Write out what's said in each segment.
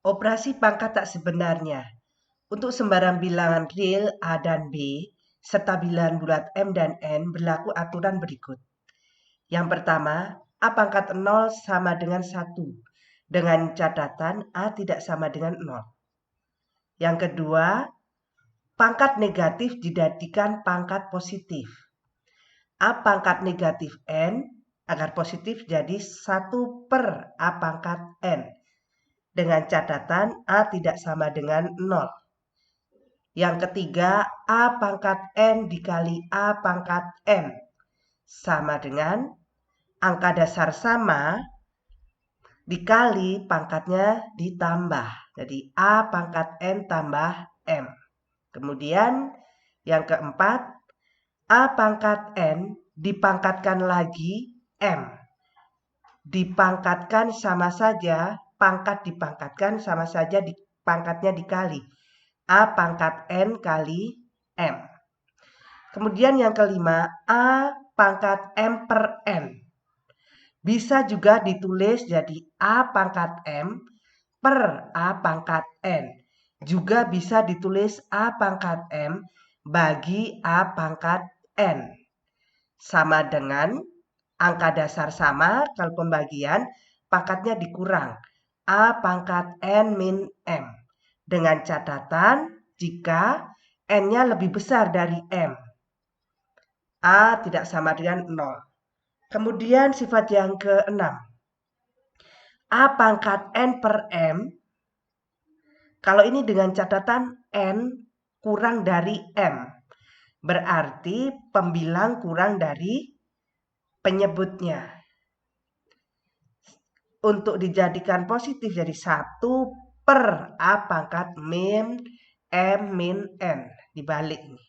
Operasi pangkat tak sebenarnya. Untuk sembarang bilangan real A dan B, serta bilangan bulat M dan N berlaku aturan berikut. Yang pertama, A pangkat 0 sama dengan 1, dengan catatan A tidak sama dengan 0. Yang kedua, pangkat negatif dijadikan pangkat positif. A pangkat negatif N, agar positif jadi 1 per A pangkat N. Dengan catatan A tidak sama dengan 0. Yang ketiga, A pangkat N dikali A pangkat M sama dengan angka dasar sama dikali pangkatnya ditambah. Jadi A pangkat N tambah M. Kemudian yang keempat, A pangkat N dipangkatkan lagi M. Dipangkatkan sama saja, pangkat dipangkatkan sama saja pangkatnya dikali. A pangkat N kali M. Kemudian yang kelima, A pangkat M per N. Bisa juga ditulis jadi A pangkat M per A pangkat N. Juga bisa ditulis A pangkat M bagi A pangkat N. Sama dengan angka dasar sama, kalau pembagian, pangkatnya dikurang. A pangkat N min M. Dengan catatan jika N-nya lebih besar dari M. A tidak sama dengan 0. Kemudian sifat yang keenam. A pangkat N per M. Kalau ini dengan catatan N kurang dari M. Berarti pembilang kurang dari penyebutnya. Untuk dijadikan positif jadi 1 per A pangkat min M min N. Dibalik nih.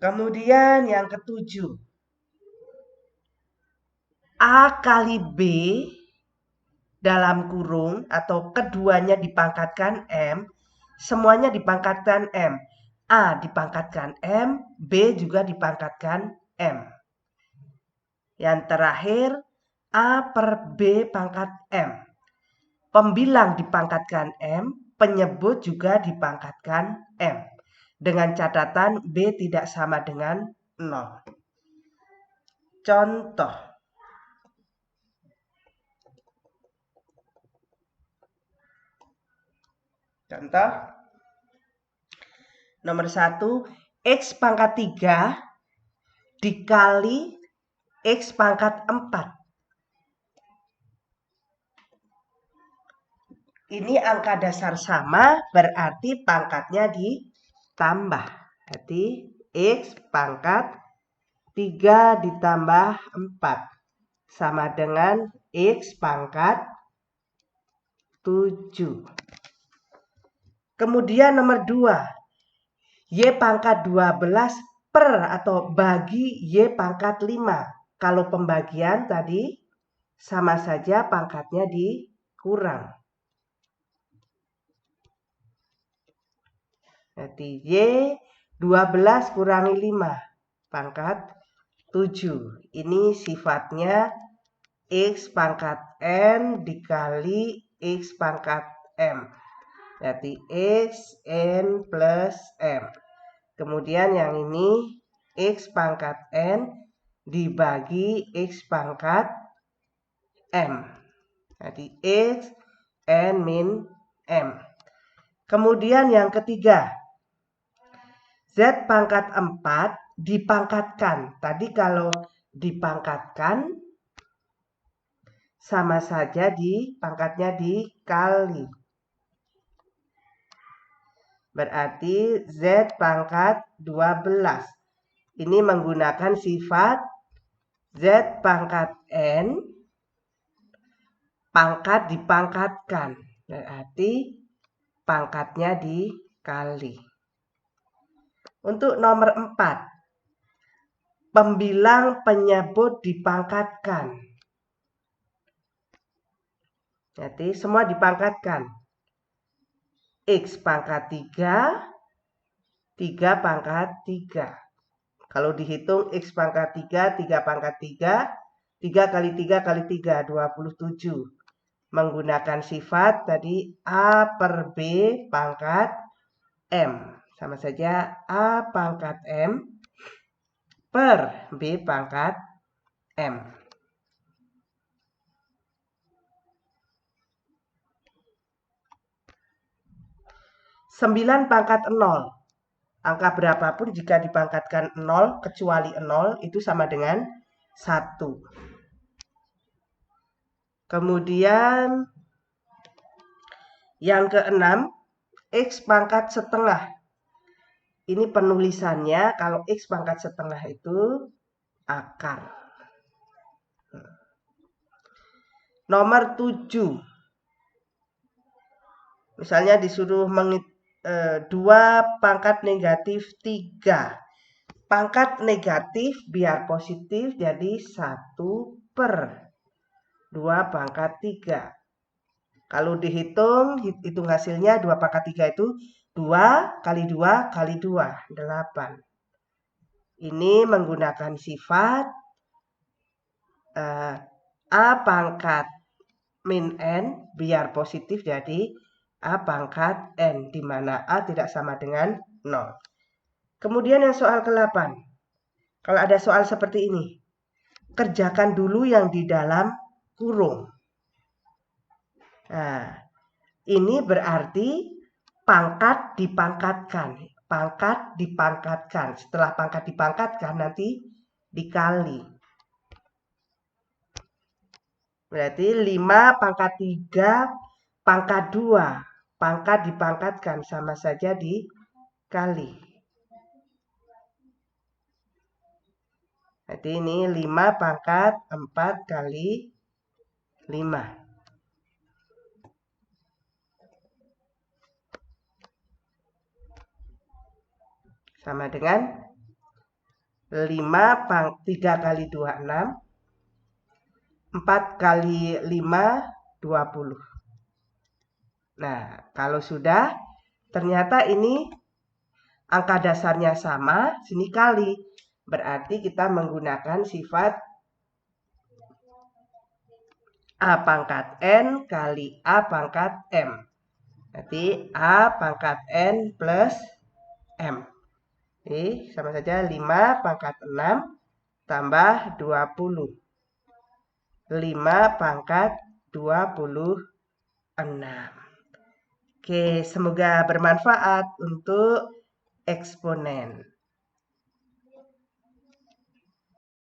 Kemudian yang ketujuh. A kali B dalam kurung atau keduanya dipangkatkan M. Semuanya dipangkatkan M. A dipangkatkan M, B juga dipangkatkan M. Yang terakhir, A per B pangkat M. Pembilang dipangkatkan M, penyebut juga dipangkatkan M. Dengan catatan B tidak sama dengan 0. Contoh. Contoh. Nomor 1, X pangkat 3 dikali X pangkat 4. Ini angka dasar sama, berarti pangkatnya ditambah. Jadi X pangkat 3 ditambah 4. Sama dengan X pangkat 7. Kemudian nomor 2. Y pangkat 12 per atau bagi Y pangkat 5. Kalau pembagian tadi sama saja pangkatnya dikurang. Jadi Y 12 kurangi 5 pangkat 7. Ini sifatnya X pangkat N dikali X pangkat M. Jadi X N plus M. Kemudian yang ini X pangkat N dibagi X pangkat M. Jadi X N min M. Kemudian yang ketiga, Z pangkat 4 dipangkatkan. Tadi kalau dipangkatkan sama saja pangkatnya dikali. Berarti Z pangkat 12. Ini menggunakan sifat Z pangkat N pangkat dipangkatkan. Berarti pangkatnya dikali. Untuk nomor 4. Pembilang penyebut dipangkatkan. Jadi semua dipangkatkan. X pangkat 3, 3 pangkat 3. Kalau dihitung X pangkat 3, 3 pangkat 3, 3 kali 3 kali 3, 27. menggunakan sifat tadi A per B pangkat M. Sama saja A pangkat M per B pangkat M. 9 pangkat 0. Angka berapapun jika dipangkatkan 0 kecuali 0 itu sama dengan 1. Kemudian yang keenam, X pangkat setengah. Ini penulisannya kalau X pangkat setengah itu akar. Nomor 7. Misalnya disuruh 2 pangkat negatif 3. Pangkat negatif biar positif jadi 1 per 2 pangkat 3. Kalau dihitung, hitung hasilnya 2 pangkat 3 itu 2 kali 2 kali 2, 8. Ini menggunakan sifat A pangkat min N biar positif jadi A pangkat N, di mana A tidak sama dengan 0. Kemudian yang soal ke-8. Kalau ada soal seperti ini, kerjakan dulu yang di dalam kurung. Nah, ini berarti pangkat dipangkatkan. Pangkat dipangkatkan. Setelah pangkat dipangkatkan nanti dikali. Berarti 5 pangkat 3 pangkat 2. Pangkat dipangkatkan sama saja dikali. Berarti ini 5 pangkat 4 kali 5. Sama dengan 3 kali 2, 6. 4 kali 5, 20. Nah, kalau sudah, ternyata ini angka dasarnya sama, sini kali. Berarti kita menggunakan sifat A pangkat N kali A pangkat M. Berarti A pangkat N plus M. Jadi sama saja 5 pangkat 6 tambah 20. 5 pangkat 26. Oke, semoga bermanfaat untuk eksponen.